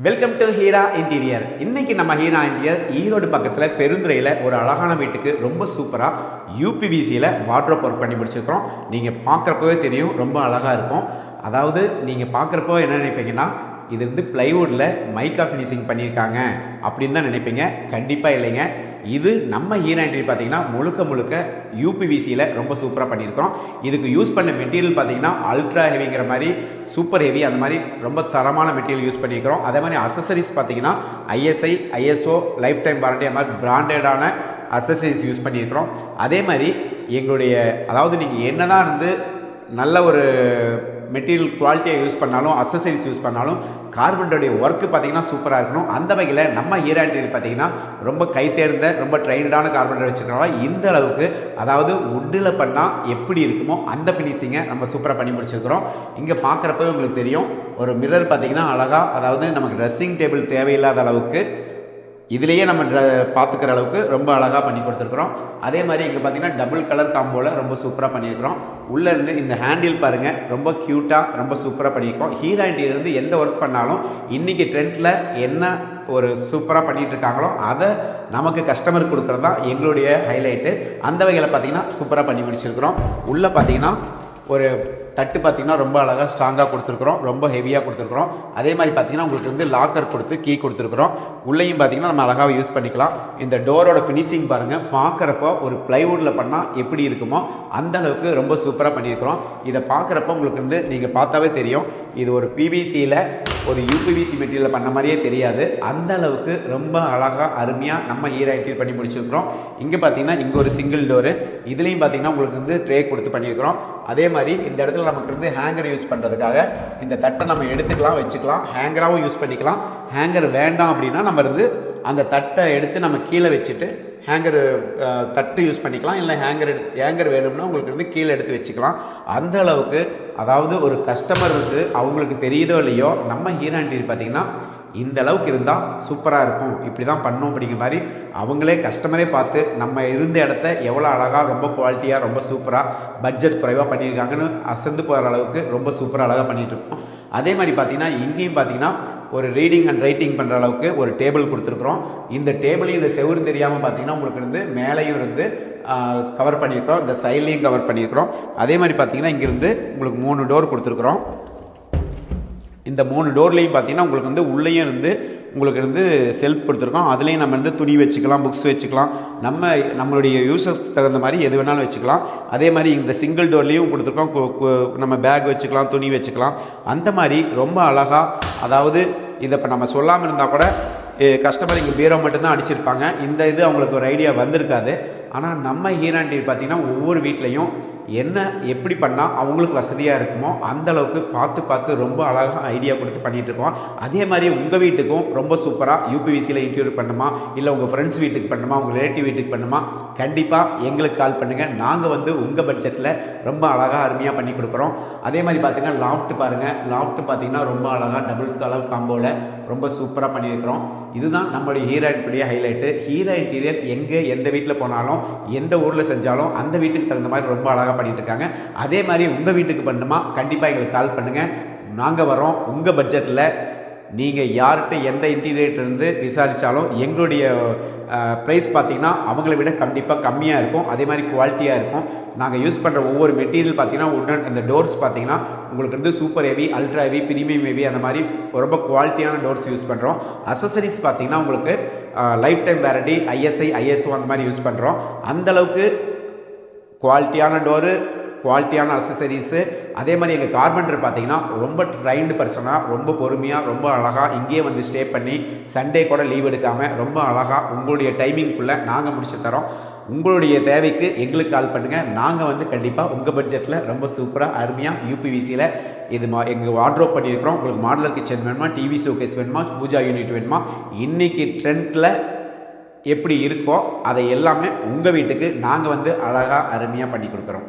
Welcome to Heera interior. இன்னைக்கு நம்ம Heera interior Erode பக்கத்தில் பெருந்துறையில் ஒரு அழகான வீட்டுக்கு ரொம்ப சூப்பராக யூபிவிசியில் வார்ட்ரோப் ஒர்க் பண்ணி முடிச்சிருக்கிறோம். நீங்கள் பார்க்குறப்பவே தெரியும், ரொம்ப அழகாக இருக்கும். அதாவது நீங்கள் பார்க்குறப்போ என்ன நினைப்பீங்கன்னா, இது வந்து பிளைவுட்டில் மைக்கா ஃபினிஷிங் பண்ணியிருக்காங்க அப்படின்னு தான் நினைப்பீங்க. கண்டிப்பாக இல்லைங்க. இது நம்ம ஹீரா இன்டீரியர் பார்த்தீங்கன்னா முழுக்க யூபிவிசியில் ரொம்ப சூப்பராக பண்ணியிருக்கிறோம். இதுக்கு யூஸ் பண்ண மெட்டீரியல் பார்த்தீங்கன்னா அல்ட்ரா ஹெவிங்கிற மாதிரி சூப்பர் ஹெவி, அந்த மாதிரி ரொம்ப தரமான மெட்டீரியல் யூஸ் பண்ணியிருக்கிறோம். அதே மாதிரி அசசரிஸ் பார்த்தீங்கன்னா ISI, ISO, life time warranty, அந்த மாதிரி பிராண்டடான அசசரிஸ் யூஸ் பண்ணியிருக்கிறோம். அதே மாதிரி எங்களுடைய அதாவது நீங்கள் என்ன தான் இருந்து நல்ல ஒரு மெட்டீரியல் குவாலிட்டியாக யூஸ் பண்ணாலும், அசசரிஸ் யூஸ் பண்ணாலும் கார்பெண்டருடைய ஒர்க்கு பார்த்தீங்கன்னா சூப்பராக இருக்கணும். அந்த வகையில் நம்ம ஹீரா இன்டீரியர் பார்த்தீங்கன்னா ரொம்ப கை தேர்ந்த ரொம்ப ட்ரைனடான கார்பெண்டர் வச்சுருக்கனால இந்த அளவுக்கு, அதாவது வுட்டில் பண்ணால் எப்படி இருக்குமோ அந்த ஃபினிஷிங்கை நம்ம சூப்பராக பண்ணி முடிச்சிருக்கிறோம். இங்கே பார்க்குறப்பவே உங்களுக்கு தெரியும், ஒரு மிரர் பார்த்தீங்கன்னா அழகாக, அதாவது நமக்கு ட்ரெஸ்ஸிங் டேபிள் தேவையில்லாத அளவுக்கு இதுலேயே நம்ம பார்த்துக்கிற அளவுக்கு ரொம்ப அழகாக பண்ணி கொடுத்துருக்குறோம். அதே மாதிரி இங்கே பார்த்தீங்கன்னா டபுள் கலர் காம்போவில் ரொம்ப சூப்பராக பண்ணியிருக்கிறோம். உள்ளேருந்து இந்த ஹேண்டில் பாருங்கள், ரொம்ப க்யூட்டாக ரொம்ப சூப்பராக பண்ணியிருக்கோம். ஹீரா இன்டீரியர் எந்த ஒர்க் பண்ணாலும் இன்றைக்கி ட்ரெண்டில் என்ன ஒரு சூப்பராக பண்ணிகிட்டு இருக்காங்களோ அதை நமக்கு கஸ்டமருக்கு கொடுக்குறது தான் எங்களுடைய ஹைலைட்டு. அந்த வகையில் பார்த்தீங்கன்னா சூப்பராக பண்ணி முடிச்சிருக்கிறோம். உள்ளே பார்த்தீங்கன்னா ஒரு தட்டு பார்த்தீங்கன்னா ரொம்ப அழகாக ஸ்ட்ராங்காக கொடுத்துருக்குறோம், ரொம்ப ஹெவியாக கொடுத்துருக்குறோம். அதே மாதிரி பார்த்தீங்கன்னா உங்களுக்கு வந்து லாக்கர் கொடுத்து கீ கொடுத்துருக்குறோம். உள்ளேயும் பார்த்தீங்கன்னா நம்ம அழகாக யூஸ் பண்ணிக்கலாம். இந்த டோரோட ஃபினிஷிங் பாருங்கள், பார்க்குறப்போ ஒரு ப்ளைவுட்டில் பண்ணால் எப்படி இருக்குமோ அந்த அளவுக்கு ரொம்ப சூப்பராக பண்ணியிருக்கிறோம். இதை பார்க்குறப்போ உங்களுக்கு வந்து நீங்கள் பார்த்தாவே தெரியும், இது ஒரு பிவிசியில் ஒரு யூபிவிசி மெட்டீரியல் பண்ண மாதிரியே தெரியாது. அந்த அளவுக்கு ரொம்ப அழகாக அருமையாக நம்ம ஹீரா இன்டீரியர் பண்ணி முடிச்சிருக்கிறோம். இங்கே பார்த்தீங்கன்னா இங்கே ஒரு சிங்கிள் டோரு, இதுலேயும் பார்த்தீங்கன்னா உங்களுக்கு வந்து ட்ரே கொடுத்து பண்ணியிருக்கிறோம். அதே மாதிரி இந்த இடத்துல நமக்கு வந்து ஹேங்கர் யூஸ் பண்ணுறதுக்காக இந்த தட்டை நம்ம எடுத்துக்கலாம், வச்சுக்கலாம், ஹேங்கராகவும் யூஸ் பண்ணிக்கலாம். ஹேங்கர் வேண்டாம் அப்படின்னா நம்ம இருந்து அந்த தட்டை எடுத்து நம்ம கீழே வச்சுட்டு ஹேங்கர் தட்டு யூஸ் பண்ணிக்கலாம். இல்லை ஹேங்கர் வேணும்னா உங்களுக்கு வந்து கீழே எடுத்து வச்சுக்கலாம். அந்த அளவுக்கு, அதாவது ஒரு கஸ்டமருக்கு அவங்களுக்கு தெரியுதோ இல்லையோ, நம்ம ஹீரா இன்டீரியர் பார்த்திங்கன்னா இந்த அளவுக்கு இருந்தால் சூப்பராக இருக்கும், இப்படி தான் பண்ணணும் அப்படிங்கிற மாதிரி அவங்களே கஸ்டமரே பார்த்து நம்ம இருந்த இடத்த எவ்வளோ அழகாக ரொம்ப குவாலிட்டியாக ரொம்ப சூப்பராக பட்ஜெட் குறைவாக பண்ணியிருக்காங்கன்னு அசந்து போகிற அளவுக்கு ரொம்ப சூப்பராக அழகாக பண்ணிகிட்ருக்கோம். அதே மாதிரி பார்த்திங்கன்னா இங்கேயும் பார்த்திங்கன்னா ஒரு ரீடிங் அண்ட் ரைட்டிங் பண்ணுற அளவுக்கு ஒரு டேபிள் கொடுத்துருக்குறோம். இந்த டேபிளையும் இந்த செவுறு தெரியாமல் பார்த்திங்கன்னா உங்களுக்கு இருந்து மேலேயும் இருந்து கவர் பண்ணியிருக்கிறோம், இந்த சைட்லேயும் கவர் பண்ணியிருக்கிறோம். அதே மாதிரி பார்த்திங்கன்னா இங்கேருந்து உங்களுக்கு 3 டோர் கொடுத்துருக்குறோம். இந்த 3 டோர்லேயும் பார்த்தீங்கன்னா உங்களுக்கு வந்து உள்ளேயும் இருந்து உங்களுக்கு வந்து செல்ஃப் கொடுத்துருக்கோம். அதுலேயும் நம்ம வந்து துணி வச்சுக்கலாம், புக்ஸ் வச்சுக்கலாம், நம்மளுடைய யூசர்ஸ் தகுந்த மாதிரி எது வேணாலும் வச்சுக்கலாம். அதே மாதிரி இந்த சிங்கிள் டோர்லேயும் கொடுத்துருக்கோம், நம்ம பேக் வச்சுக்கலாம், துணி வச்சுக்கலாம். அந்த மாதிரி ரொம்ப அழகாக, அதாவது இதை இப்போ நம்ம சொல்லாமல் இருந்தால் கூட கஸ்டமர் இங்கே பீரோ மட்டும்தான் அடிச்சிருப்பாங்க, இந்த இது அவங்களுக்கு ஒரு ஐடியா வந்திருக்காது. ஆனால் நம்ம ஹீரா இன்டீரியர் பார்த்திங்கன்னா ஒவ்வொரு வீட்லேயும் என்ன எப்படி பண்ணால் அவங்களுக்கு வசதியாக இருக்குமோ அந்த அளவுக்கு பார்த்து ரொம்ப அழகாக ஐடியா கொடுத்து பண்ணிகிட்ருக்கோம். அதே மாதிரி உங்கள் வீட்டுக்கும் ரொம்ப சூப்பராக யூபிவிசியில் இன்டீரியர் பண்ணுமா, இல்லை உங்கள் ஃப்ரெண்ட்ஸ் வீட்டுக்கு பண்ணுமா, உங்கள் ரிலேட்டிவ் வீட்டுக்கு பண்ணுமா, கண்டிப்பாக எங்களுக்கு கால் பண்ணுங்கள். நாங்கள் வந்து உங்கள் பட்ஜெட்டில் ரொம்ப அழகாக அருமையாக பண்ணி கொடுக்குறோம். அதே மாதிரி பார்த்திங்கன்னா லாஃப்ட் பாருங்கள், லாஃப்ட் பார்த்திங்கன்னா ரொம்ப அழகாக டபுள் கலர் காம்போவில் ரொம்ப சூப்பராக பண்ணியிருக்கிறோம். இதுதான் நம்மளுடைய Heera interior highlight. Heera interior எங்கே எந்த வீட்டில் போனாலும் எந்த ஊரில் செஞ்சாலும் அந்த வீட்டுக்கு தகுந்த மாதிரி ரொம்ப அழகாக பண்ணிட்டு இருக்காங்க. அதே மாதிரி உங்கள் வீட்டுக்கு பண்ணுமா, கண்டிப்பாக எங்களுக்கு கால் பண்ணுங்கள், நாங்கள் வரோம். உங்கள் பட்ஜெட்டில் நீங்கள் யார்கிட்ட எந்த இன்டீரியர்லேருந்து விசாரித்தாலும் எங்களுடைய ப்ரைஸ் பார்த்திங்கன்னா அவங்கள விட கண்டிப்பாக கம்மியாக இருக்கும். அதே மாதிரி குவாலிட்டியாக இருக்கும். நாங்கள் யூஸ் பண்ணுற ஒவ்வொரு மெட்டீரியல் பார்த்திங்கன்னா உடன் இந்த டோர்ஸ் பார்த்திங்கன்னா உங்களுக்கு வந்து super heavy, ultra heavy, premium heavy, அந்த மாதிரி ரொம்ப குவாலிட்டியான டோர்ஸ் யூஸ் பண்ணுறோம். அசசரிஸ் பார்த்திங்கன்னா உங்களுக்கு life time warranty, ISI, ISO அந்த மாதிரி யூஸ் பண்ணுறோம். அந்தளவுக்கு குவாலிட்டியான டோரு, குவாலிட்டியான அசசரிஸு. அதே மாதிரி எங்கள் கார்பெண்டர் பார்த்திங்கன்னா ரொம்ப ட்ரைன்டு பர்சனாக, ரொம்ப பொறுமையாக, ரொம்ப அழகாக இங்கேயே வந்து ஸ்டே பண்ணி சண்டே கூட லீவ் எடுக்காமல் ரொம்ப அழகாக உங்களுடைய டைமிங்குள்ளே நாங்கள் முடிச்சு தரோம். உங்களுடைய தேவைக்கு எங்களுக்கு கால் பண்ணுங்கள். நாங்கள் வந்து கண்டிப்பாக உங்கள் பட்ஜெட்டில் ரொம்ப சூப்பராக அருமையாக யூபிவிசியில் இது எங்கள் வார்ட்ரோப் பண்ணியிருக்கிறோம். உங்களுக்கு மாடலர் கிச்சன் வேணுமா, டிவி ஷோகேஸ் வேணுமா, பூஜா யூனிட் வேணுமா, இன்றைக்கி ட்ரெண்டில் எப்படி இருக்கோ அதை எல்லாமே உங்கள் வீட்டுக்கு நாங்கள் வந்து அழகாக அருமையாக பண்ணி கொடுக்குறோம்.